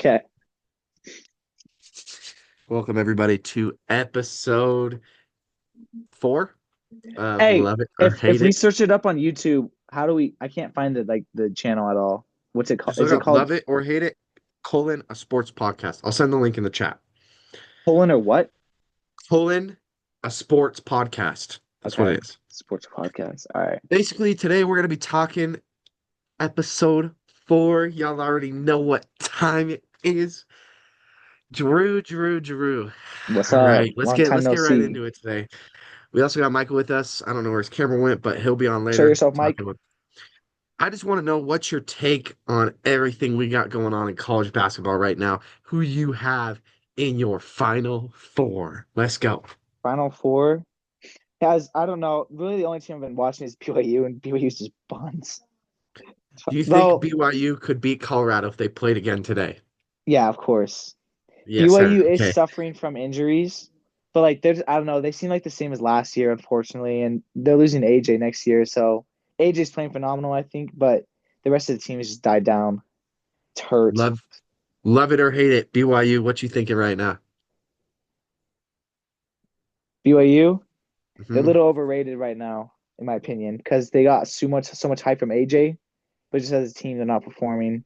Okay. Welcome everybody to episode 4 of Hey, Love It or if Hate we It. search it up on YouTube, how do we? I can't find the channel at all. What's it called? Just look Is it up called Love It or Hate It, a sports podcast. I'll send the link in the chat. Poland or what? A sports podcast. That's what Okay, it is. sports podcast. All right. Basically, today we're going to be talking episode 4. Y'all already know what time it is. Drew. What's All up? right, Long time let's no get right see. into it today. We also got Michael with us. I don't know where his camera went, but he'll be on Show later yourself, Mike. talking with. I just want to know what's your take on everything we got going on in college basketball right now. Who you have in your final four? Let's go. Final four. Guys, I don't know. Really, the only team I've been watching is BYU, and BYU's just buns. Do you think Well, BYU could beat Colorado if they played again today? yeah, of course. Yes, sir. BYU is Okay. suffering from injuries, but like there's I don't know, they seem like the same as last year, unfortunately, and they're losing AJ next year, so AJ's playing phenomenal, I think, but the rest of the team has just died down. It's hurt. Love love it or hate it. BYU, what you thinking right now? BYU, they're a Hmm. little overrated right now, in my opinion, because they got so much hype from AJ, but just as a team, they're not performing.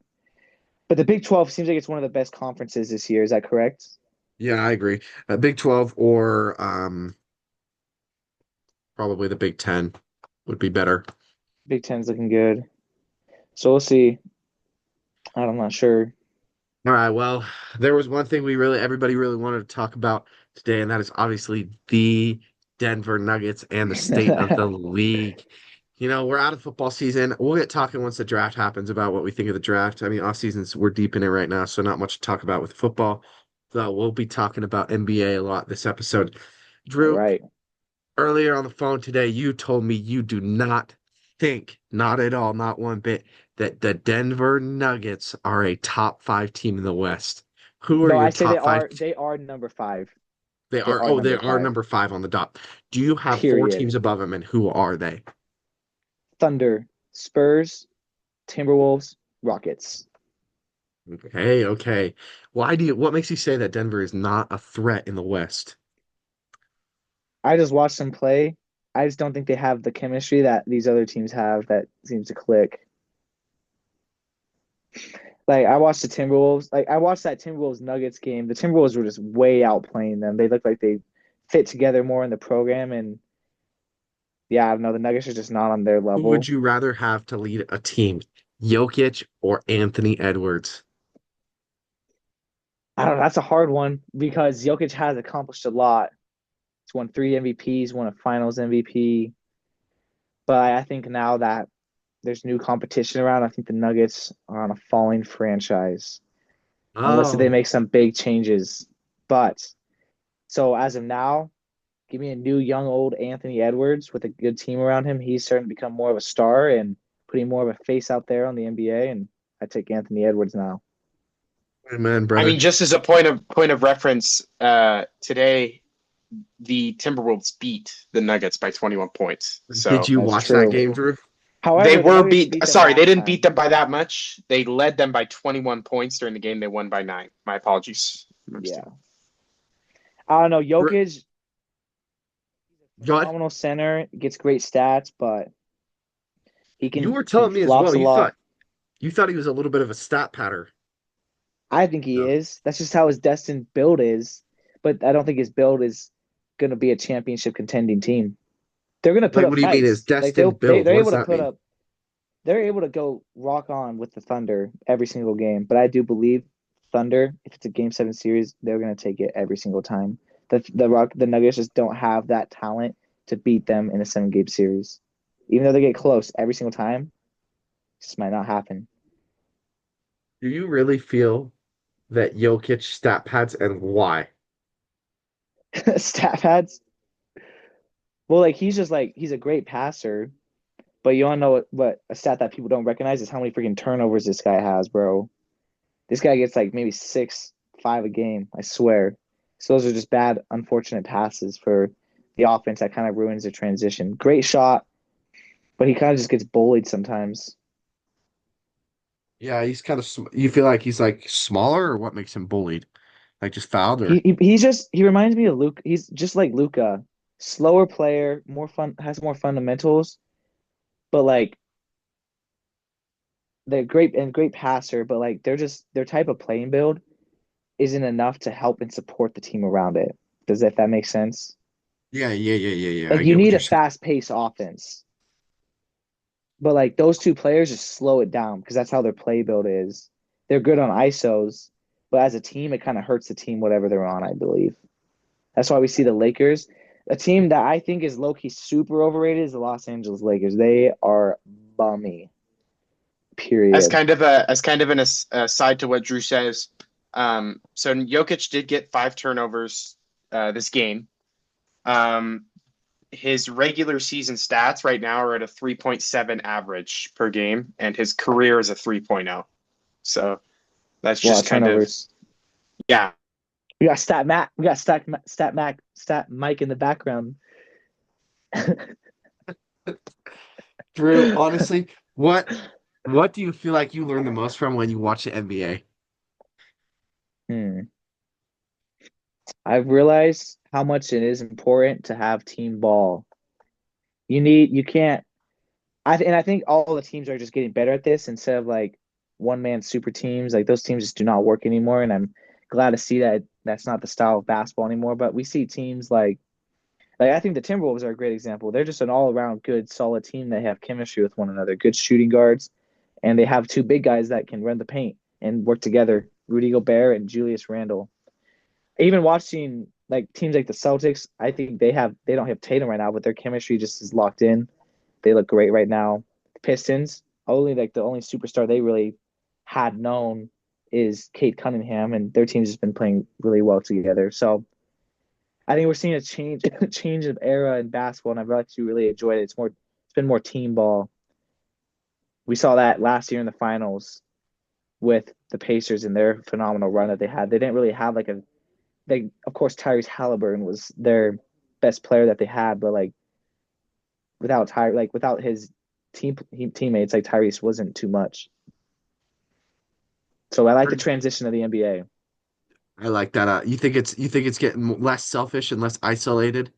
But the Big 12 seems like it's one of the best conferences this year. Is that correct? Yeah, I agree. Big 12 or probably the Big 10 would be better. Big Ten's looking good. So we'll see. I'm not sure. All right, well, there was one thing everybody really wanted to talk about today, and that is obviously the Denver Nuggets and the state of the league. We're out of football season. We'll get talking once the draft happens about what we think of the draft. I mean, off seasons, we're deep in it right now, so not much to talk about with football. So we'll be talking about NBA a lot this episode. All Drew, right. earlier on the phone today, you told me you do not think, not at all, not one bit, that the Denver Nuggets are a top five team in the West. Who are No, I your say they top five? are they are number five. They They are, are oh, they number are five. number 5 on the dot. Do you have four Period. teams above them, and who are they? Thunder, Spurs, Timberwolves, Rockets. Okay. What makes you say that Denver is not a threat in the West? I just watched them play. I just don't think they have the chemistry that these other teams have that seems to click. Like I watched the Timberwolves. Like I watched that Timberwolves Nuggets game. The Timberwolves were just way outplaying them. They looked like they fit together more in the program, and yeah, I don't know. The Nuggets are just not on their Who would level. you rather have to lead a team, Jokic or Anthony Edwards? I don't know. That's a hard one because Jokic has accomplished a lot. He's won three MVPs, won a Finals MVP. But I think now that there's new competition around, I think the Nuggets are on a falling franchise unless they Oh, make some big changes. But so as of now, give me a new young old Anthony Edwards with a good team around him. He's starting to become more of a star and putting more of a face out there on the NBA. And I take Anthony Edwards now. man, I brother. mean, just as a point of reference, today the Timberwolves beat the Nuggets by 21 points. Did So you That's watch that true. game, Drew? they However, the were Nuggets beat. beat them Sorry, they last didn't beat time. them by that much. They led them by 21 points during the game. They won by 9. My apologies. Yeah. I don't know. Dr- Jokic, Go ahead. phenomenal center, gets great stats, but You were he telling me as flops well. a lot. You thought he was a little bit of a stat patter. I think he No. is. That's just how his destined build is. But I don't think his build is going to be a championship contending team. They're going to put Like, up what do you mean his fights. Like destined build? they're What does able to that put mean? up. They're able to go rock on with the Thunder every single game. But I do believe Thunder, if it's a Game 7 series, they're going to take it every single time. The Nuggets just don't have that talent to beat them in a 7 game series. Even though they get close every single time, it just might not happen. Do you really feel that Jokic stat pads and why? Stat pads. Well, like he's a great passer, but you want to know what a stat that people don't recognize is how many freaking turnovers this guy has, bro. This guy gets like maybe 6, 5 a game, I swear. So those are just bad, unfortunate passes for the offense that kind of ruins the transition. Great shot, but he kind of just gets bullied sometimes. Yeah, he's kind of. You feel like he's like smaller, or what makes him bullied? Like just fouled, or He reminds me of Luke. He's just like Luca, slower player, more fun, has more fundamentals, but like they're great passer, but like they're just their type of playing build isn't enough to help and support the team around it. Does that make sense? yeah. Like I you get what need you're a saying. fast-paced offense, but like those two players just slow it down because that's how their play build is. They're good on ISOs, but as a team, it kind of hurts the team whatever they're on, I believe. That's why we see the Lakers. A team that I think is low-key super overrated is the Los Angeles Lakers. They are bummy, period. As kind of an aside to what Drew says, so Jokic did get 5 turnovers this game. Um, his regular season stats right now are at a 3.7 average per game, and his career is a 3.0. So that's A lot of just kind of, turnovers. yeah. We got Stat Mac. We got Stat Mike in the background. Drew, honestly, what do you feel like you learn the most from when you watch the NBA? Hmm. I've realized how much it is important to have team ball. You can't, and I think all the teams are just getting better at this instead of like one man super teams. Like those teams just do not work anymore. And I'm glad to see that that's not the style of basketball anymore. But we see teams like I think the Timberwolves are a great example. They're just an all around good, solid team that have chemistry with one another, good shooting guards, and they have two big guys that can run the paint and work together, Rudy Gobert and Julius Randle. Even watching like teams like the Celtics, I think they don't have Tatum right now, but their chemistry just is locked in. They look great right now. The Pistons, the only superstar they really had known is Kate Cunningham, and their team's just been playing really well together. So I think we're seeing a change change of era in basketball, and I've actually really enjoyed it. It's been more team ball. We saw that last year in the finals with the Pacers and their phenomenal run that they had. They didn't really have like a they of course Tyrese Halliburton was their best player that they had, but like without his teammates, like Tyrese wasn't too much. So I like the transition of the NBA. I like that. You think it's getting less selfish and less isolated,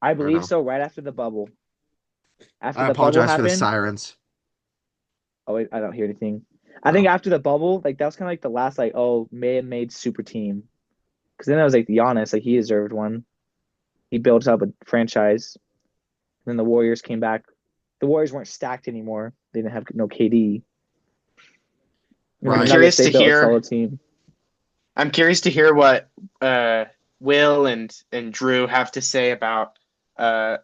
I or believe no? so. Right after the bubble, after I the bubble apologize for the happened. sirens. Oh wait, I don't hear anything. I think Oh, after the bubble, like that was kind of like the last like man-made super team. Because then I was like Giannis, like he deserved one. He built up a franchise. Then the Warriors came back. The Warriors weren't stacked anymore. They didn't have no KD. And then I'm the right. Nuggets, curious they to built a hear. solid team. I'm curious to hear what Will and Drew have to say about uh,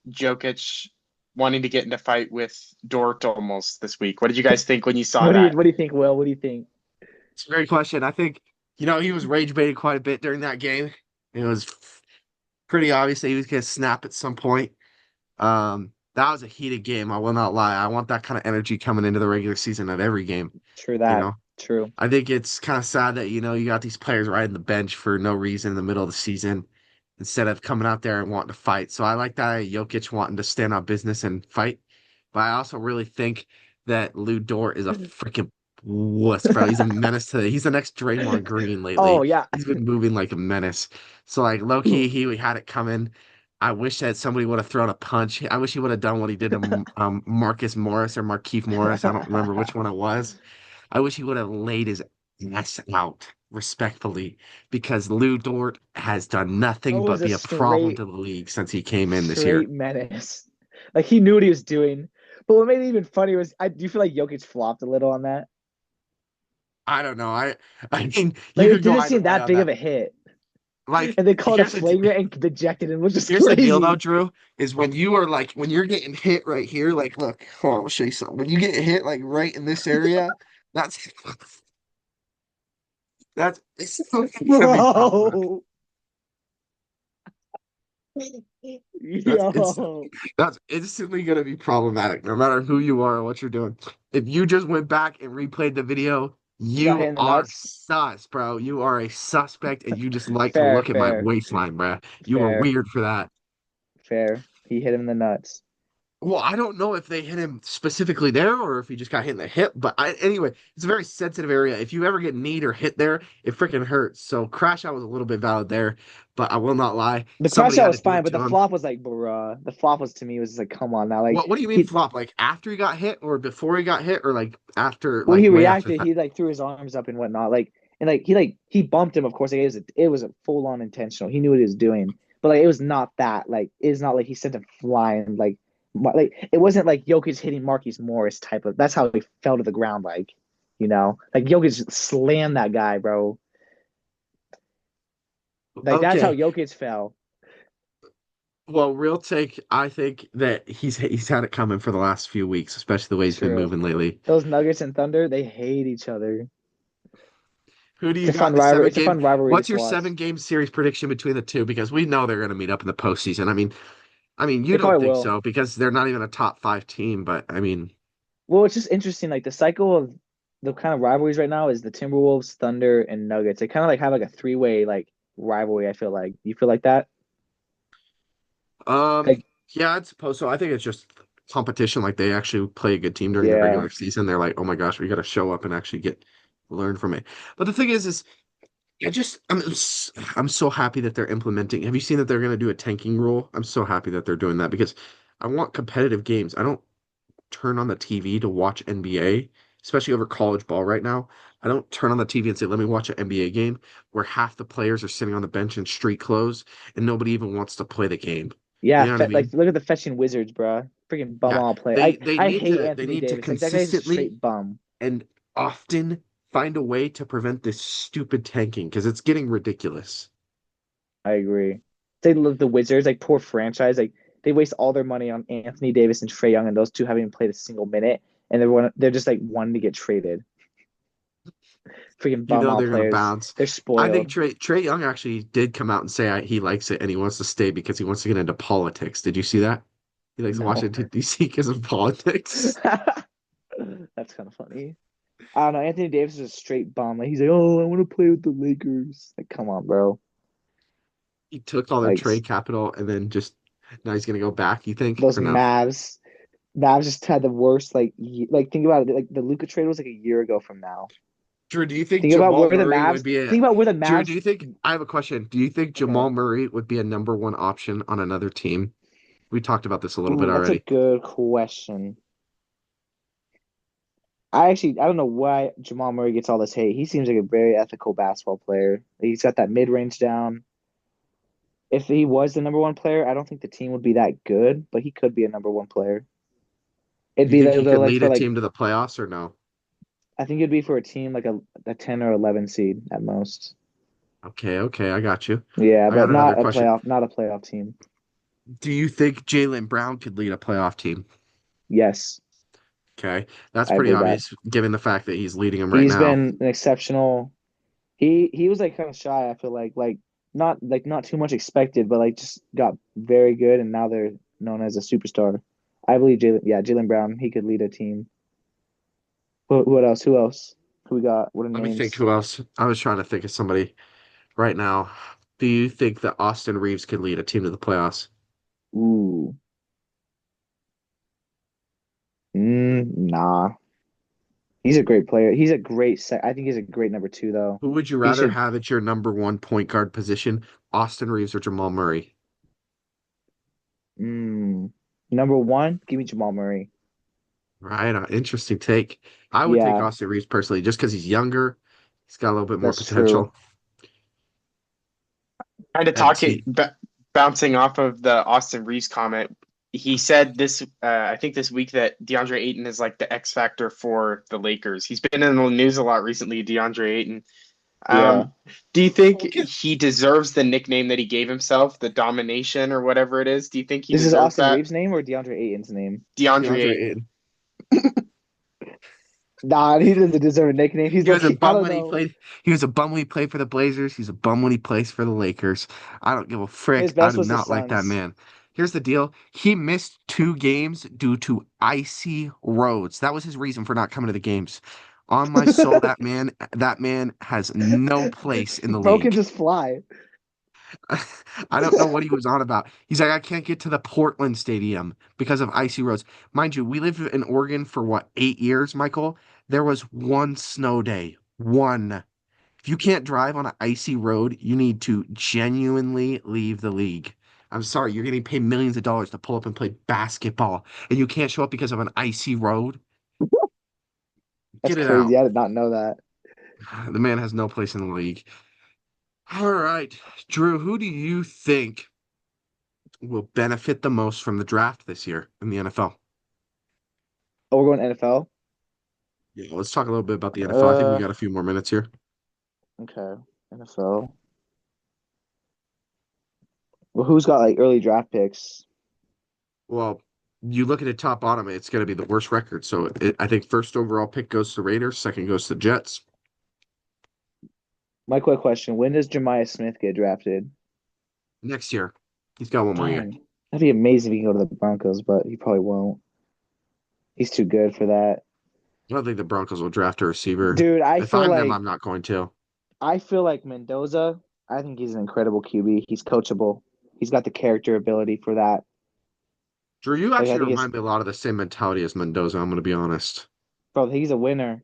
Jokic wanting to get into fight with Dort almost this week. What did you guys think when you saw that? What do you think, Will? What do you think? It's a great question. I think, he was rage baited quite a bit during that game. It was pretty obvious that he was going to snap at some point. That was a heated game. I will not lie. I want that kind of energy coming into the regular season at every game. True You that. know, True. I think it's kind of sad that, you got these players riding the bench for no reason in the middle of the season instead of coming out there and wanting to fight. So I like that Jokic wanting to stand on business and fight. But I also really think that Lou Dort is a freaking wuss, bro. He's the next Draymond Green Oh lately. yeah. He's been moving like a menace. So like low key, he had it coming. I wish that somebody would have thrown a punch. I wish he would have done what he did to Marcus Morris or Markeith Morris. I don't remember which one it was. I wish he would have laid his ass out respectfully because Lou Dort has done That nothing but was a be a problem to the league since he came in this year. straight menace. Like he knew what he was doing. But what made it even funnier was I do you feel like Jokic flopped a little on that? I don't know. I mean, Like you it could go didn't either seem way that on big of that. a hit. Like, And they called it here's the flagrant and dejected him, which is here's the deal though, crazy. Drew, is when you're getting hit right here, like look, hold on, I'll show you something. When you get hit like right in this area, that's it's gonna be problematic. Bro. That's it's Yo. that's instantly gonna be problematic, no matter who you are or what you're doing. If you just went back and replayed the video, You got hit you in the are nuts? sus, bro. You are a suspect, and you just like to Fair, look at my fair, waistline, bro. You are fair, weird for that. fair. He hit him in the nuts. Well, I don't know if they hit him specifically there or if he just got hit in the hip, but anyway, it's a very sensitive area. If you ever get kneed or hit there, it freaking hurts. So crash out was a little bit valid there, but I will not lie. The crash Somebody out had to was do fine, it but to the him. flop was like, bruh. The flop was to me was just like, come on now. Like What do you mean he flop? Like after he got hit or before he got hit or like after when like he way after reacted, that? he like threw his arms up and whatnot. He bumped him, of course. Like, it was a full on intentional. He knew what he was doing. But like it was not that. Like it's not like he sent him flying. Like it wasn't like Jokic hitting Marquise Morris type of. That's how he fell to the ground. Like Jokic slammed that guy, bro. Like that's how Okay. Jokic fell. Well, real take, I think that he's had it coming for the last few weeks, especially the way he's been True. moving lately. Those Nuggets and Thunder, they hate each other. Who do It's you a got fun in the rivalry. seven It's a game? fun rivalry What's to your watch. 7 game series prediction between the two? Because we know they're going to meet up in the postseason. I mean, you They don't probably think will. so because they're not even a top 5 team, but I mean, Well, it's just interesting. Like the cycle of the kind of rivalries right now is the Timberwolves, Thunder, and Nuggets. They kind of like have like a three-way like rivalry. I feel like. You feel like that? um, Like, yeah, I suppose so. I think it's just competition. Like they actually play a good team during the yeah, regular season. They're like, oh my gosh, we got to show up and actually get learn from it. But the thing is I'm so happy that they're implementing. Have you seen that they're going to do a tanking rule? I'm so happy that they're doing that because I want competitive games. I don't turn on the TV to watch NBA, especially over college ball right now. I don't turn on the TV and say, let me watch an NBA game where half the players are sitting on the bench in street clothes and nobody even wants to play the game. You yeah. know what I Like mean? look at the fetching Wizards, bro. Freaking bum Yeah. all play. They I they I need hate to they Anthony need to Davis. Like that guy's a consistently straight bum. and often find a way to prevent this stupid tanking because it's getting ridiculous. I agree. They love the Wizards, like poor franchise. Like they waste all their money on Anthony Davis and Trey Young, and those two haven't even played a single minute, and they're just like wanting to get traded. Freaking You bum know all they're gonna players. bounce. They're I think spoiled. Trey Young actually did come out and say he likes it and he wants to stay because he wants to get into politics. Did you see that? He likes No. Washington D.C. because of politics. That's kind of funny. I don't know. Anthony Davis is a straight bum. Like he's like, oh, I want to play with the Lakers. Like, come on, bro. He took all their Like trade capital and then just now he's gonna go back. You think those or no? Mavs just had the worst. Like think about it. Like the Luka trade was like a year ago from now. Drew, do you think Think about Jamal where the Murray would Mavs. be a Think about where the Drew, do Mavs. you think I have a question. Do you think Okay. Jamal Murray would be a number one option on another team? We talked about this a little bit Ooh, that's a already. good question. I don't know why Jamal Murray gets all this hate. He seems like a very ethical basketball player. He's got that mid range down. If he was the number one player, I don't think the team would be that good, but he could be a number one player. It'd You be think he could like lead for a like team to the playoffs or no? I think it'd be for a team like a 10 or 11 seed at most. Okay, okay, I got you. Yeah, I got but another question. not a playoff team. Do you think Jaylen Brown could lead a playoff team? Yes, Okay, that's I pretty believe that. obvious given the fact that he's leading them right He's now. been an exceptional. He was like kind of shy, I feel not too much expected, but like just got very good and now they're known as a superstar. I believe Jalen Brown, he could lead a team. What else? Who else? Who we got? What are Let me think names? who else. I was trying to think of somebody right now. Do you think that Austin Reeves could lead a team to the playoffs? Ooh. Nah. He's a great player. I think he's a great number two though. Who would you He rather should have at your number one point guard position, Austin Reeves or Jamal Murray? mm, number one, give me Jamal Murray. Right, interesting take. I would take Yeah, Austin Reeves personally, just because he's younger. He's got a little bit more that's true. potential. Kind of And talking, T. bouncing off of the Austin Reeves comment. He said I think this week that DeAndre Ayton is like the X factor for the Lakers. He's been in the news a lot recently, DeAndre Ayton. Yeah. Um, do you think Okay. he deserves the nickname that he gave himself, the domination or whatever it is? Do you think he This is deserves Austin that? Reeves' name or DeAndre Ayton's name? DeAndre DeAndre Ayton. Ayton. Nah, he doesn't deserve a nickname. He's He was a lucky. I bum don't when he know. played. He was a bum when he played for the Blazers. He's a bum when he plays for the Lakers. I don't give a His frick. I best do was the not like that Suns. man. Here's the deal. He missed 2 games due to icy roads. That was his reason for not coming to the games. On my soul, that man has no place in the Bro can league. just fly. I don't know what he was on about. He's like, I can't get to the Portland Stadium because of icy roads. Mind you, we lived in Oregon for what, 8 years, Michael? There was one snow day. One. If you can't drive on an icy road, you need to genuinely leave the league. I'm sorry, you're getting paid millions of dollars to pull up and play basketball, and you can't show up because of an icy road. That's Get it out. crazy. I did not know that. The man has no place in the league. All right, Drew, who do you think will benefit the most from the draft this year in the NFL? Oh, we're going NFL. Yeah, let's talk a little bit about the NFL. I think we Uh, got a few more minutes here. okay, NFL. Well, who's got like early draft picks? Well, you look at it top bottom, it's going to be the worst record. So I think first overall pick goes to Raiders, second goes to Jets. My quick question: when does Jemiah Smith get drafted? Next year, he's got one more year. Dang, that'd be amazing if he can go to the Broncos, but he probably won't. He's too good for that. I don't think the Broncos will draft a receiver. Dude, If I'm them, I'm not going to. I feel like Mendoza. I think he's an incredible QB. He's coachable. He's got the character ability for that. Drew, you Like I actually think it's remind me a lot of the same mentality as Mendoza, I'm going to be honest. bro. He's a winner.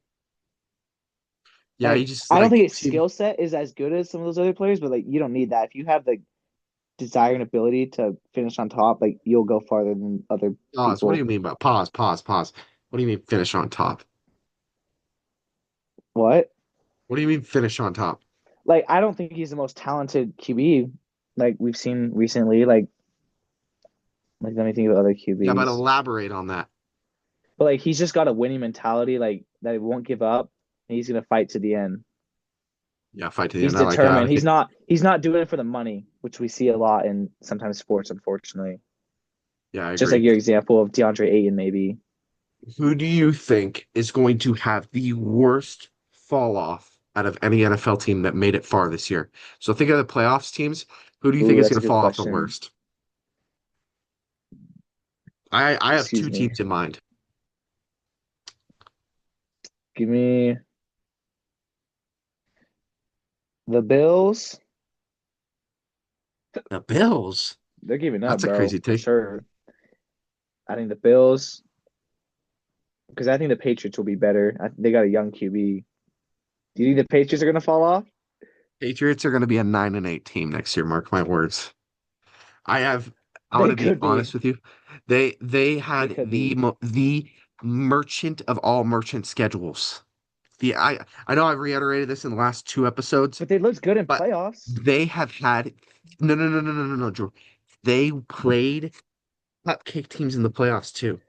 Yeah, he Like just I don't think like his skill set is as good as some of those other players, but like you don't need that. If you have the desire and ability to finish on top, like you'll go farther than other pause. What do you people. mean by pause, pause, pause? What do you mean finish on top? What? What do you mean finish on top? Like I don't think he's the most talented QB like we've seen recently. Like let me think of other Yeah, but QBs. elaborate on that. But like he's just got a winning mentality, like that he won't give up and he's gonna fight to the end. Yeah, fight to the He's end. I like that. I determined. He's think not he's not doing it for the money, which we see a lot in sometimes sports, unfortunately. yeah, I Just like agree. your example of DeAndre Ayton, maybe. Who do you think is going to have the worst fall off out of any NFL team that made it far this year? So think of the playoffs teams. Who do you think Ooh, is that's a going to good fall off the question. worst? I have Excuse two me. teams in mind. Give me the Bills. The Bills. They're giving up, That's a bro, crazy for take. sure. I think the Bills, because I think the Patriots will be better. They got a young QB. Do you think the Patriots are gonna fall off? Patriots are going to be a 9-8 team next year. Mark my words. I have. I'm going They to be could be. honest with you. They They had could be. the merchant of all merchant schedules. I know I've reiterated this in the last two episodes, But they looked good in but playoffs. they have had no, Drew. They played cupcake teams in the playoffs too.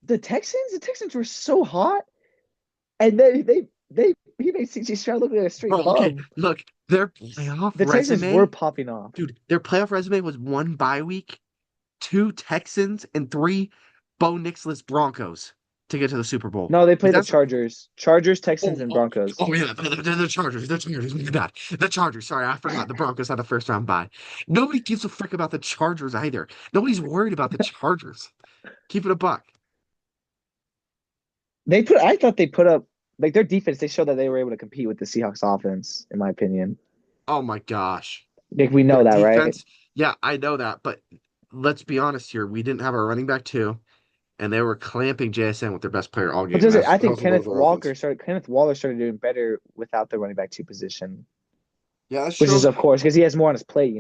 The Texans were so hot, and they he made CJ Stroud look like a straight Bro, okay, bum. look, their playoff The Texans were resume, popping off. dude, their playoff resume was one bye week, two Texans, and three Bo Nixless Broncos to get to the Super Bowl. No, they Like played the that's Chargers, oh Texans, and oh Broncos. oh yeah, the Chargers, the Chargers, my bad, the Chargers. Sorry, I forgot the Broncos had a first round bye. Nobody gives a frick about the Chargers either. Nobody's worried about the Chargers. Keep it a buck. I thought they put up like their defense. They showed that they were able to compete with the Seahawks offense, in my opinion. Oh my gosh. Like we Their know that, right? defense, yeah, I know that, but let's be honest here. We didn't have our running back too, and they were clamping JSN with their best player all But game. does it? That's I that think was a load of our offense. Kenneth Waller started doing better without the running back two position, Yeah, that's which is true. of course because he has more on his plate.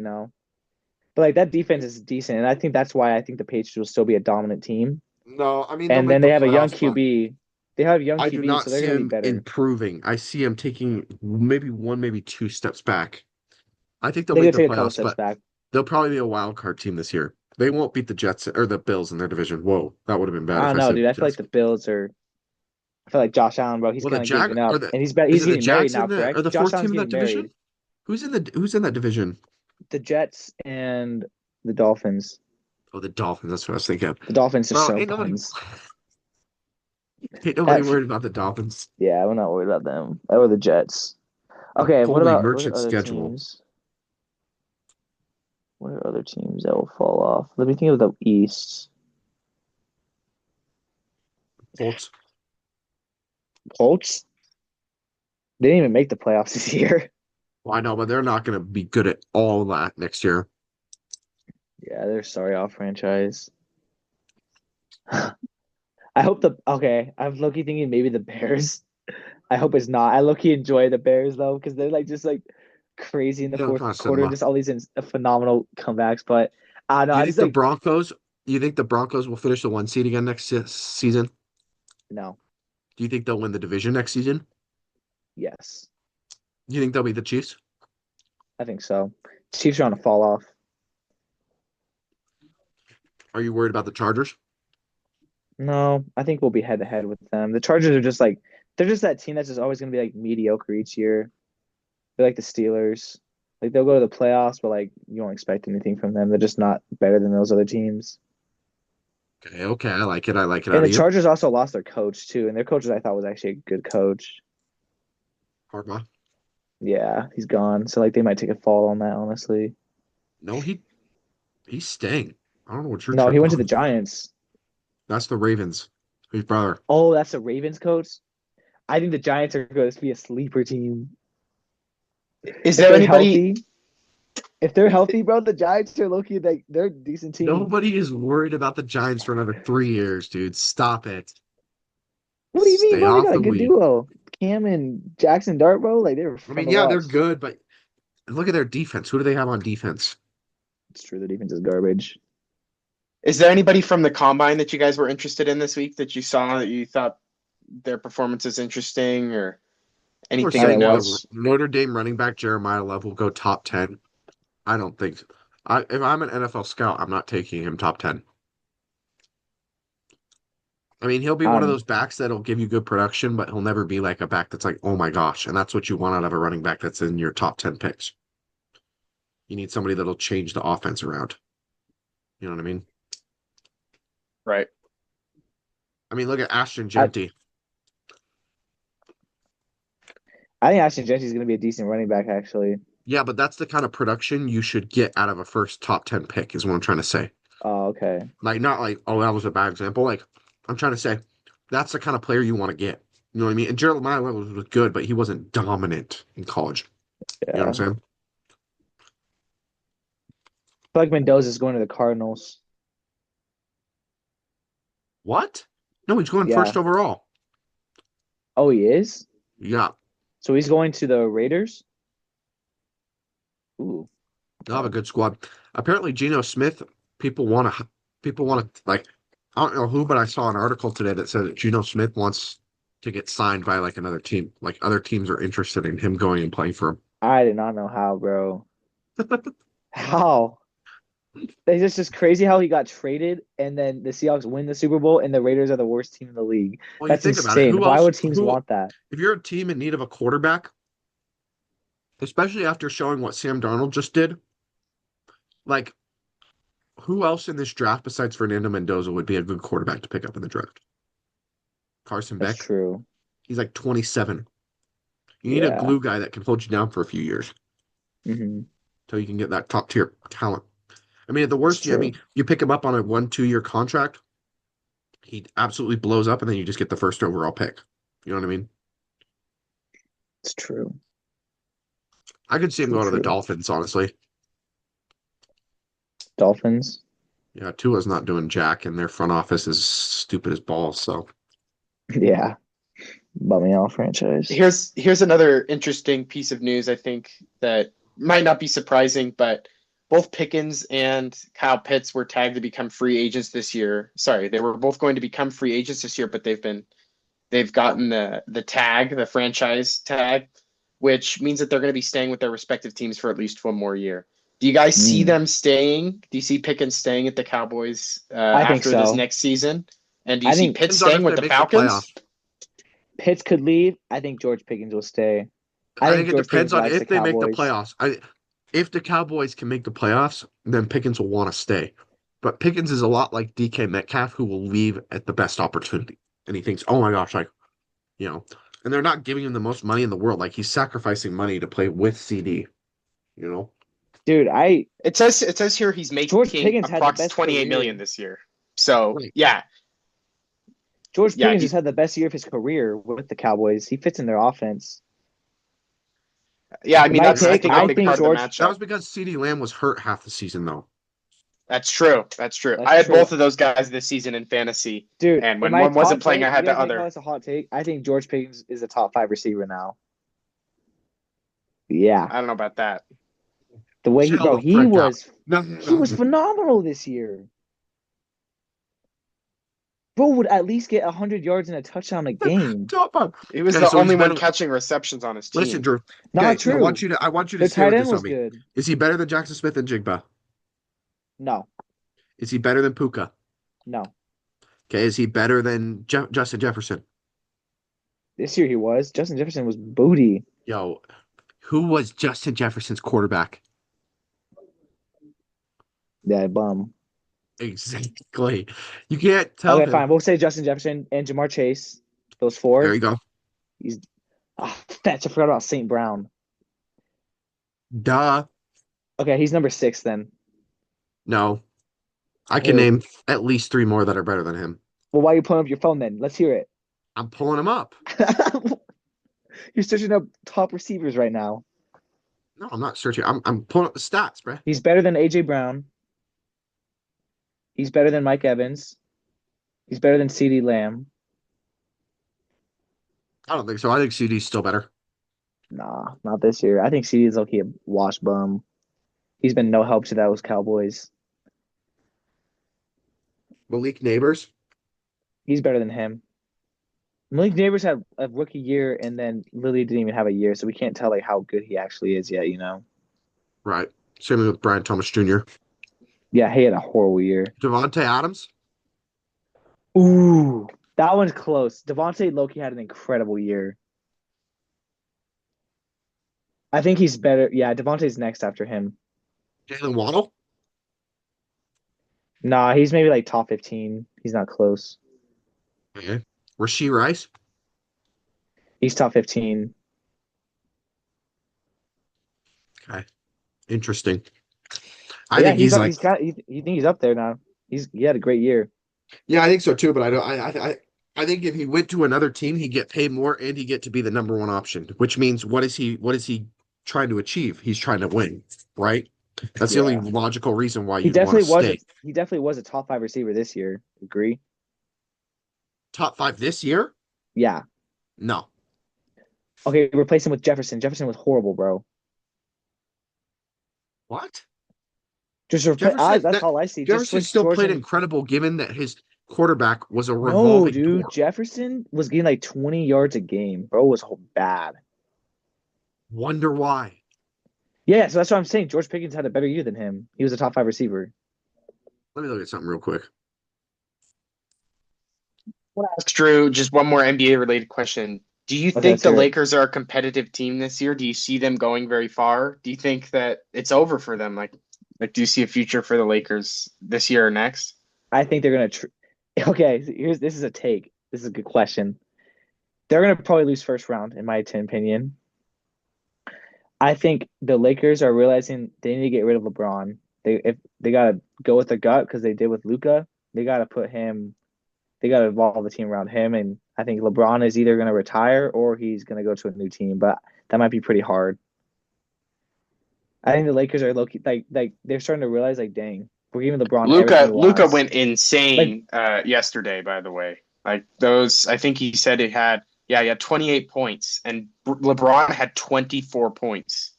But like that defense is decent, and I think that's why I think the Patriots will still be a dominant team. No, I mean they'll And make then the they have a young playoffs, but QB. They have young I do QB, not so they're see gonna be him better. improving. I see him taking maybe one, maybe two steps back. I think they'll They make could the take a couple playoffs, steps but back. they'll probably be a wild card team this year. They won't beat the Jets or the Bills in their division. Whoa, that would have been bad I if don't I know, said dude. I feel like Jets. the Bills are. I feel like Josh Allen, bro. He's Well, the kind of Jag giving or up, the and is he's it the getting married Jags now, in the or correct? the Josh fourth Allen's team in that getting division? married. Who's in that division? The Jets and the Dolphins. Oh, the Dolphins. That's what I was thinking. The Dolphins just Bro, show ain't nobody buns. ain't nobody At, worried about the Dolphins. yeah, we're not worried about them. Or the Jets. A Okay, holy what are merchant other schedule. teams? What are other teams that will fall off? Let me think of the East. Colts. Colts. They didn't even make the playoffs this year. Well, I know, but they're not going to be good at all that next year. Yeah, they're sorry off franchise. I hope I'm low-key thinking maybe the Bears. I hope it's not. I low-key enjoy the Bears though, because they're like just like crazy in the You know, fourth kind of quarter, cinema. just all these phenomenal comebacks. But I don't know. Do you I think just the like Broncos? You think the Broncos will finish the 1 seed again next season? no. Do you think they'll win the division next season? Yes, Do you think they'll be the Chiefs? I think so. Chiefs are on a fall off. Are you worried about the Chargers? No, I think we'll be head to head with them. The Chargers are just like they're just that team that's just always gonna be like mediocre each year. They're like the Steelers. Like they'll go to the playoffs, but like you won't expect anything from them. They're just not better than those other teams. Okay, okay, I like it. I like it And out the of you. Chargers also lost their coach too, and their coach I thought was actually a good coach. Harbaugh. Yeah, he's gone. So like they might take a fall on that, honestly. No, he's staying. I don't know what you're No, he tripping went to the on. Giants. That's the Ravens. His brother. Oh, that's the Ravens coach. I think the Giants are going to be a sleeper team Is if there they're anybody? healthy. If they're healthy, bro, the Giants are low-key like they're a decent team. Nobody is worried about the Giants for another 3 years, dude. Stop it. What do you mean, Stay bro? They off got a the good weed. duo. Cam and Jackson Dart, bro. Like they were I fun mean, to yeah, they're watch. good, but look at their defense. Who do they have on defense? It's true, the defense is garbage. Is there anybody from the combine that you guys were interested in this week that you saw that you thought their performance is interesting or People are anything All of right, saying what? note? Notre Dame running back Jeremiah Love will go top 10. I don't think so. If I'm an NFL scout, I'm not taking him top 10. I mean, he'll be one of Um, those backs that'll give you good production, but he'll never be like a back that's like, oh my gosh. And that's what you want out of a running back that's in your top 10 picks. You need somebody that'll change the offense around. You know what I mean? Right. I mean, look at Ashton I Genty. I think Ashton Jeanty is going to be a decent running back, actually. Yeah, but that's the kind of production you should get out of a first top 10 pick, is what I'm trying to say. Oh, okay. Like, not like, oh, that was a bad example. Like, I'm trying to say that's the kind of player you want to get. You know what I mean? And Jeremiah was good, but he wasn't dominant in college. You know what Yeah. I'm saying? I feel like Mendoza's going to the Cardinals. What? No, he's going Yeah. first overall. Oh, he is? Yeah, So he's going to the Raiders? Ooh, they'll have a okay. good squad. Apparently, Geno Smith, people want to, like, I don't know who, but I saw an article today that said that Geno Smith wants to get signed by like another team. Like, other teams are interested in him going and playing for I did not know how, bro. him. How? It's just crazy how he got traded and then the Seahawks win the Super Bowl and the Raiders are the worst team in the league. Well, you That's think about it. insane. Who Why else? would teams Who? want that? If you're a team in need of a quarterback, especially after showing what Sam Darnold just did, like, who else in this draft besides Fernando Mendoza would be a good quarterback to pick up in the draft? Carson That's Beck. true. He's like 27. You need a Yeah. glue guy that can hold you down for a few years Hmm. until you can get that top tier talent. I mean, at the It's worst, I mean, true. you pick him up on a 1, 2 year contract, he absolutely blows up, and then you just get the first overall pick. You know what I mean? It's true. I could see him True, go to the true. Dolphins, honestly. Dolphins. Yeah, Tua's not doing jack, and their front office is stupid as balls. So Yeah. Bumming out franchise. Here's another interesting piece of news I think that might not be surprising, but both Pickens and Kyle Pitts were tagged to become free agents this year. Sorry, they were both going to become free agents this year, but they've gotten the tag, the franchise tag, which means that they're going to be staying with their respective teams for at least one more year. Do you guys see Mm, them staying? Do you see Pickens staying at the Cowboys I think after this so. next season? And do you I see think Pitts depends on staying if with they the make the Falcons? playoffs. Pitts could leave. I think George Pickens will stay. I I think think it George depends Pickens on likes the if they make the Cowboys. playoffs. If the Cowboys can make the playoffs, then Pickens will want to stay. But Pickens is a lot like DK Metcalf, who will leave at the best opportunity. And he thinks, oh my gosh, like, you know, and they're not giving him the most money in the world. Like, he's sacrificing money to play with CD, you know? Dude, I It says here he's George making Pickens had the approx best 28 million career. this year. So Right. yeah, George yeah, Pickens just he had the best year of his career with the Cowboys. He fits in their offense. Yeah, I mean My that's I take, think a I big think part of the George. That matchup. was because CeeDee Lamb was hurt half the season, though. That's true. That's true. That's I had true, both of those guys this season in fantasy, dude. and In when my one hot wasn't playing, take, I you had the guys may call other. this a hot take. I think George Pickens is a top 5 receiver now. Yeah, I don't know about that. the way he, Shit, a bro, little he freaked out. was, No, no, he was no. phenomenal this year. Bro would at least get 100 yards and a touchdown a game. Top five. He was Okay, the so he's only one better. catching receptions on his Listen, team. Drew. Not Okay, true. I want you to Their stay tight with end this on was me. good. Is he better than Jackson Smith and Jigba? No, Is he better than Puka? no. Okay, is he better than Justin Jefferson? This year he was. Justin Jefferson was booty. Yo, who was Justin Jefferson's quarterback? Yeah, bum. Exactly. You can't tell Okay, him. fine. We'll say Justin Jefferson and Jamar Chase. Those There four. you go. He's fetch. I forgot about St. Brown. Duh. Okay, he's number 6 then. No. I can Who? name at least three more that are better than him. Well, why are you pulling up your phone then? Let's hear it. I'm pulling him up. You're searching up top receivers right now. No, I'm not searching. I'm pulling up the stats, bruh. He's better than AJ Brown. He's better than Mike Evans. He's better than CeeDee Lamb. I don't think so. I think CD's still better. Nah, not this year. I think CeeDee's okay a wash bum. He's been no help to those Cowboys. Malik Neighbors. He's better than him. Malik Neighbors had a rookie year, and then Lily didn't even have a year, so we can't tell like how good he actually is yet. Right. Same with Brian Thomas Jr. Yeah, he had a horrible year. Devontae Adams. Ooh, that one's close. Devontae Loki had an incredible year. I think he's better. Yeah, Devontae's next after him. Jalen Waddle. Nah, he's maybe like top 15. He's not close. Okay. Rasheed Rice. He's top 15. Okay. Interesting. But I yeah, think he's he's up. like, You think he's up there now? He had a great year. yeah, I think so too. But I don't. I think if he went to another team, he'd get paid more and he'd get to be the number one option. Which means what is he? What is he trying to achieve? He's trying to win, right? That's the only Yeah. logical reason why He you'd want to definitely was a stay. he definitely was a top 5 receiver this year. Agree? Top five this year? Yeah. No. Okay, replace him with Jefferson. Jefferson was horrible, bro. What? Just replace. Jefferson? That's all I see. Just Jefferson switch still played Jordan. incredible, given that his quarterback was a No, revolving dude. door. Jefferson was getting like 20 yards a game. Bro was bad. Wonder why? Yeah, so that's what I'm saying. George Pickens had a better year than him. He was a top 5 receiver. Let me look at something real quick. Want to ask Drew just one more NBA related question. Do you Okay, think let's the hear it. Lakers are a competitive team this year? Do you see them going very far? Do you think that it's over for them? Like do you see a future for the Lakers this year or next? I think they're gonna. Okay, this is a take. This is a good question. They're gonna probably lose first round, in my opinion. I think the Lakers are realizing they need to get rid of LeBron. If they gotta go with the gut because they did with Luca, they gotta put him. They gotta evolve the team around him, and I think LeBron is either gonna retire or he's gonna go to a new team. But that might be pretty hard. I think the Lakers are low key, like they're starting to realize like, dang, we're giving LeBron everything Luca he Luca wants. went insane yesterday, by the way. Like those I think he said he had 28 points and LeBron had 24 points.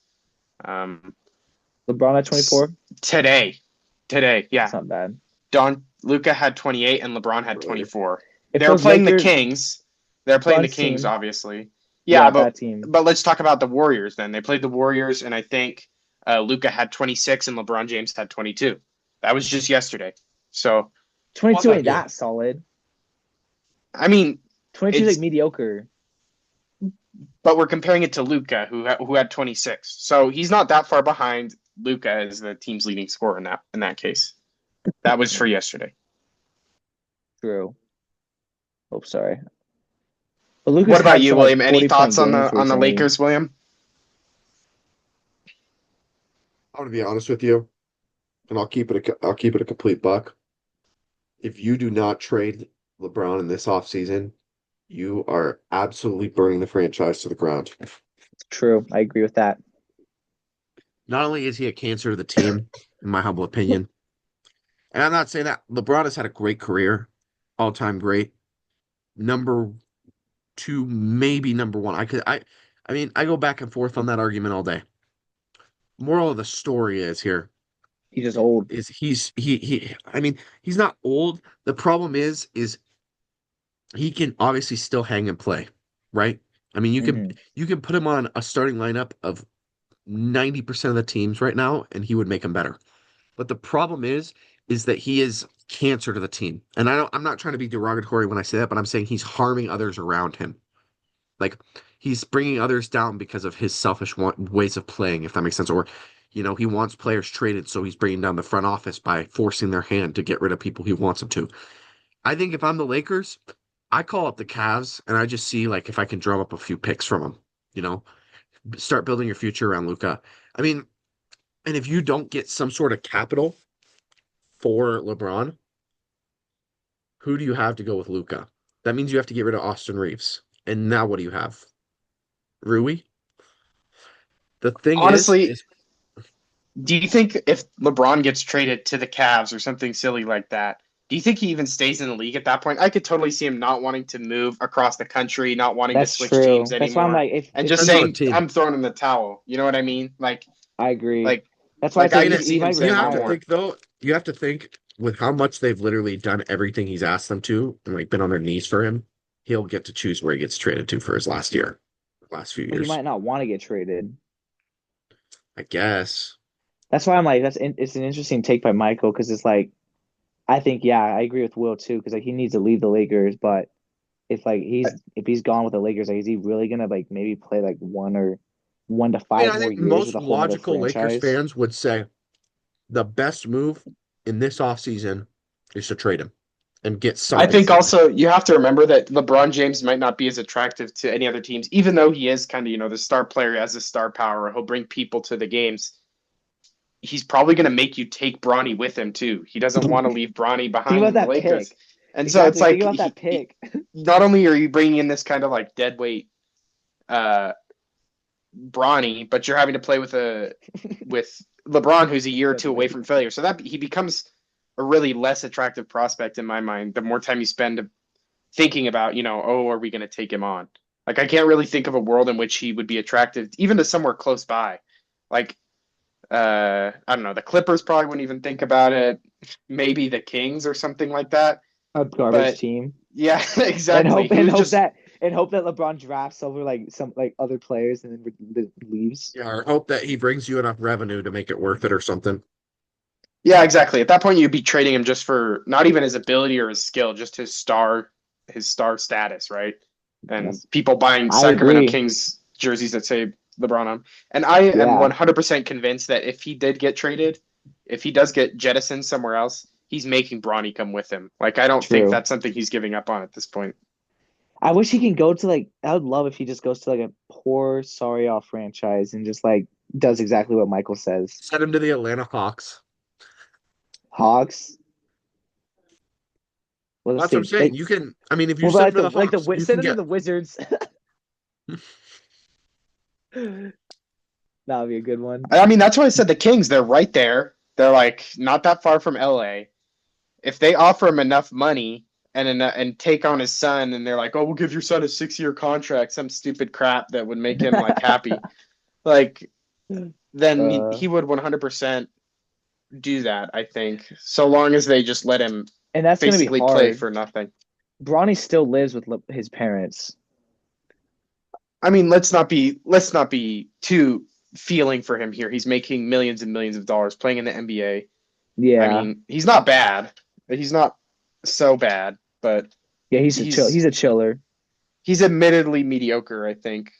LeBron at 24. Today. Today, That's yeah. not bad. Don Luca had 28 and LeBron had 24. If They were those playing the Lakers, Kings. They're playing the Bron's Kings, team, obviously. Yeah, yeah, but bad team. let's talk about the Warriors then. They played the Warriors, and I think Luca had 26 and LeBron James had 22. That was just yesterday. So, 22 that ain't game. that solid. I mean, 22 is it's like mediocre. but we're comparing it to Luca, who had 26. So he's not that far behind Luca as the team's leading scorer in that case. That was for yesterday. True. Oh, sorry. But Lucas What about had you, some like William? Any 40-point thoughts games on the recently. Lakers, William? I'm gonna be honest with you, and I'll keep it a complete buck. If you do not trade LeBron in this offseason, you are absolutely burning the franchise to the ground. True. I agree with that. not only is he a cancer to the team, in my humble opinion, and I'm not saying that LeBron has had a great career, all-time great, number two, maybe number one. I mean, I go back and forth on that argument all day. Moral of the story is here He's just old. is he. I mean, he's not old. The problem is he can obviously still hang and play, right? I mean, Hmm. you can put him on a starting lineup of 90% of the teams right now, and he would make them better. But the problem is that he is cancer to the team. And I'm not trying to be derogatory when I say that, but I'm saying he's harming others around him. Like he's bringing others down because of his selfish ways of playing, if that makes sense. Or, he wants players traded, so he's bringing down the front office by forcing their hand to get rid of people he wants them to. I think if I'm the Lakers, I call up the Cavs and I just see like if I can drum up a few picks from them. You know, start building your future around Luca. I mean, and if you don't get some sort of capital for LeBron, who do you have to go with Luca? That means you have to get rid of Austin Reeves. And now what do you have? Rui? The thing Honestly, is do you think if LeBron gets traded to the Cavs or something silly like that, do you think he even stays in the league at that point? I could totally see him not wanting to move across the country, not wanting to That's switch teams true. That's why I'm anymore, like, and if just depends on the saying, team. "I'm throwing in the towel." You know what I mean? I agree. Like, That's why I like said I And could he see him might you staying have on to retire. more. think though, you have to think with how much they've literally done everything he's asked them to and like been on their knees for him, he'll get to choose where he gets traded to for his last few But he years. might not want to get traded. I guess. That's why I'm like, it's an interesting take by Michael because it's like, I think, yeah, I agree with Will too because like he needs to leave the Lakers, but if he's gone with the Lakers, like is he really gonna like maybe play like 1 to 5 I more think years with most a whole nother logical Lakers franchise? fans would say the best move in this offseason is to trade him and get I something think for him. also you have to remember that LeBron James might not be as attractive to any other teams, even though he is kind of, the star player as a star power. He'll bring people to the games. He's probably going to make you take Bronny with him too. He doesn't want to leave Bronny Think behind about in the that Lakers. pick. And so it's Exactly. Think like about that pick. not only are you bringing in this kind of like dead weight uh, Bronny, but you're having to play with LeBron, who's a year or Dead two away weight. from failure. So that he becomes a really less attractive prospect in my mind. The more time you spend thinking about, oh, are we going to take him on? Like I can't really think of a world in which he would be attractive, even to somewhere close by. Like I don't know, the Clippers probably wouldn't even think about it. Maybe the Kings or something like that. A garbage But team. yeah, And exactly. hope He and was hope just that and hope that LeBron drafts over like some like other players and then leaves. Yeah, or hope that he brings you enough revenue to make it worth it or something. yeah, exactly. At that point, you'd be trading him just for not even his ability or his skill, just his star status, right? And Yes. people buying I Sacramento agree. Kings jerseys that say LeBron on 'em. And I am Yeah, 100% convinced that if he did get traded, if he does get jettisoned somewhere else, he's making Bronny come with him. Like I don't think true. that's something he's giving up on at this point. I wish he can go to like I would love if he just goes to like a poor sorry off franchise and just like does exactly what Michael says. Send him to the Atlanta Hawks. Hawks. Well, Well, let's that's what I'm see. saying. You can, I mean, if you Well, but send like him to the the Hawks, you can send him to get the Wizards. That would be a good one. I mean, that's why I said the Kings. They're right there. They're like not that far from LA. If they offer him enough money and take on his son, and they're like, "Oh, we'll give your son a 6-year contract," some stupid crap that would make him like happy, like then Uh, he would 100% do that. I think so long as they just let him and that's gonna be basically play hard. for nothing. Bronny still lives with his parents. I mean, let's not be too feeling for him here. He's making millions and millions of dollars playing in the NBA. I Yeah, mean, he's not bad. He's not so bad, but yeah, he's a chill. he's He's a chiller. he's admittedly mediocre, I think.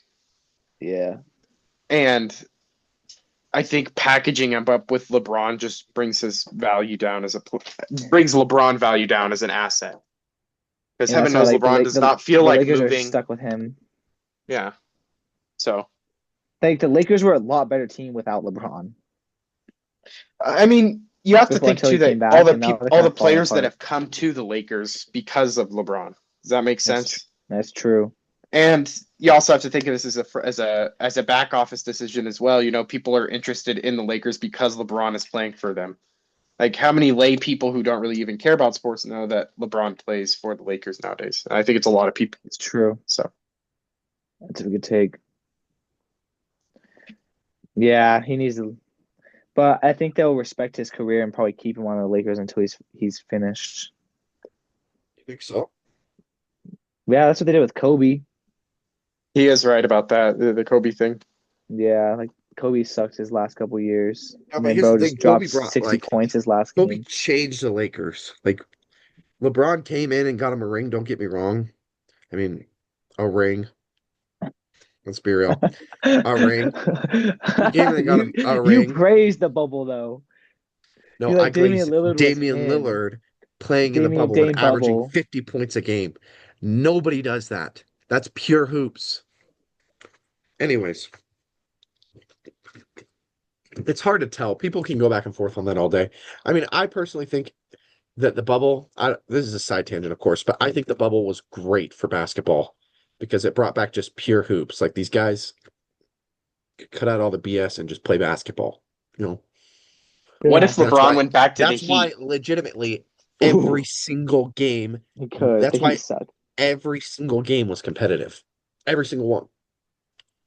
Yeah, And I think packaging him up with LeBron just brings his value down brings LeBron value down as an asset. Because and heaven that's why knows like LeBron does not feel the like Lakers are moving. stuck with him. Yeah. So Like the Lakers were a lot better team without LeBron I mean, you have to before think until too he came that all back, the and now people, they're all kind the of falling players that apart. have come to the Lakers because of LeBron. Does that make That's sense? that's true. And you also have to think of this as a back office decision as well. You know, people are interested in the Lakers because LeBron is playing for them. Like, how many lay people who don't really even care about sports know that LeBron plays for the Lakers nowadays? And I think it's a lot of people. It's true. So That's a good take. Yeah, he needs to, but I think they'll respect his career and probably keep him on the Lakers until he's finished. You think so? Yeah, that's what they did with Kobe. he is right about that, the Kobe thing. Yeah, like Kobe sucked his last couple years, Yeah, and but then here's bro the just thing. dropped Kobe brought 60 like points his last Kobe game. changed the Lakers. Like LeBron came in and got him a ring. Don't get me wrong. I mean, a ring. Let's be real. A ring. He came in and got You him a you ring. praised the bubble though. No, You're I like Damian glazed Lillard was Damian him. Lillard playing in the Damian bubble and Dame averaging bubble. 50 points a game. Nobody does that. That's pure hoops. Anyways, it's hard to tell. People can go back and forth on that all day. I mean, I personally think that the bubble, this is a side tangent, of course, but I think the bubble was great for basketball because it brought back just pure hoops. Like these guys could cut out all the BS and just play basketball. You know, What Yeah. if that's LeBron why went back to the that's why Heat? legitimately every Ooh, single game, he could. The that's Heat why suck. every single game was competitive. Every single one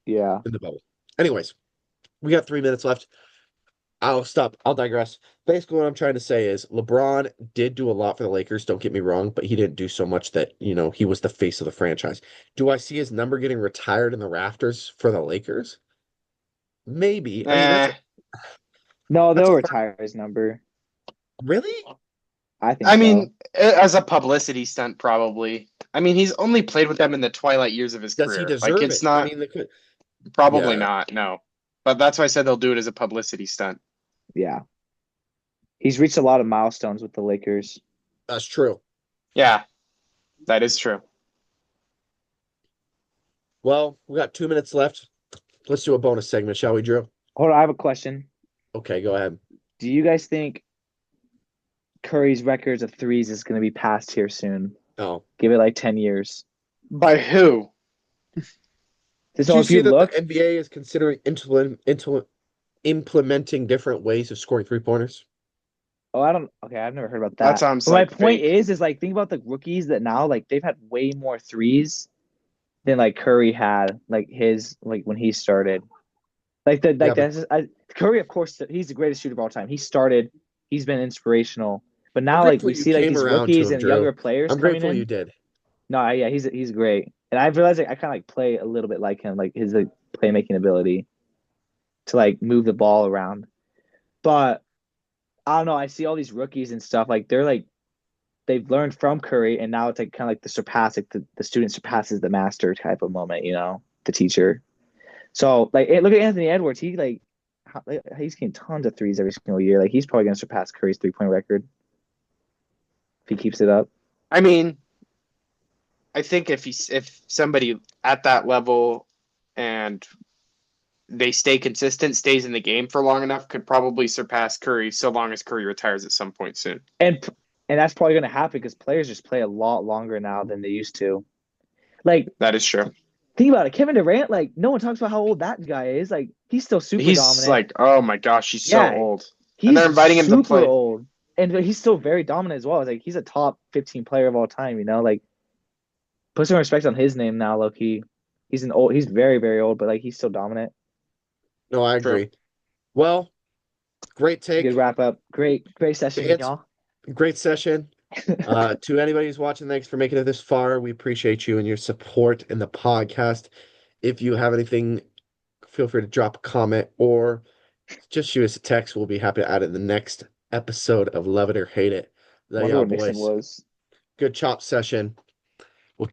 Yeah. in the bubble. Anyways, we got 3 minutes left. I'll stop. I'll digress. Basically, what I'm trying to say is LeBron did do a lot for the Lakers, don't get me wrong, but he didn't do so much that, he was the face of the franchise. Do I see his number getting retired in the rafters for the Lakers? Maybe. I mean, Eh. No, that's they'll a retire his number. really? I think I so. mean, as a publicity stunt, probably. I mean, he's only played with them in the twilight years of his Does he career. Like, deserve it's it? I not mean, probably yeah, not. No, but that's why I said they'll do it as a publicity stunt. Yeah. He's reached a lot of milestones with the Lakers. that's true. Yeah, that is true. Well, we got 2 minutes left. Let's do a bonus segment, shall we, Drew? Hold on, I have a question. Okay, go ahead. Do you guys think Curry's records of threes is going to be passed here soon? Oh, Give it like 10 years. By who? did So you if you see that the look, NBA is considering implementing different ways of scoring three-pointers? oh, I don't, okay, I've never heard about That that. sounds But my like point fake. is like, think about the rookies that now, like, they've had way more threes than like Curry had, like when he started. Yeah, but Curry, of course, he's the greatest shooter of all time. He's been inspirational. But I'm now, like, grateful we you see like came these around to rookies him, and Drew. younger players I'm coming grateful you in. did. No, yeah, he's great. And I've realized like, I kind of like play a little bit like him, like his like playmaking ability to like move the ball around. But I don't know. I see all these rookies and stuff. Like they're like they've learned from Curry, and now it's like kind of like the surpass, like the student surpasses the master type of moment. The teacher. So like, look at Anthony Edwards. He's getting tons of threes every single year. Like he's probably gonna surpass Curry's 3-point record if he keeps it up. I mean, I think if somebody at that level and they stay consistent, stays in the game for long enough, could probably surpass Curry so long as Curry retires at some point soon. And and that's probably gonna happen because players just play a lot longer now than they used to. Like That is true. think about it, Kevin Durant. Like no one talks about how old that guy is. Like he's still super He's dominant. like, oh my gosh, he's so Yeah, old. And they're he's inviting him to super play. old, and he's still very dominant as well. It's like he's a top 15 player of all time. Like put some respect on his name now, Loki. He's very very old, but like he's still dominant. No, I True. agree. Well, great Good take. wrap up. Great session, It's y'all. great session. To anybody who's watching, thanks for making it this far. We appreciate you and your support in the podcast. If you have anything, feel free to drop a comment or just shoot us a text. We'll be happy to add it in the next episode of Love It or Hate It. Love Wonder y'all, where Nixon boys. was. Good chop session.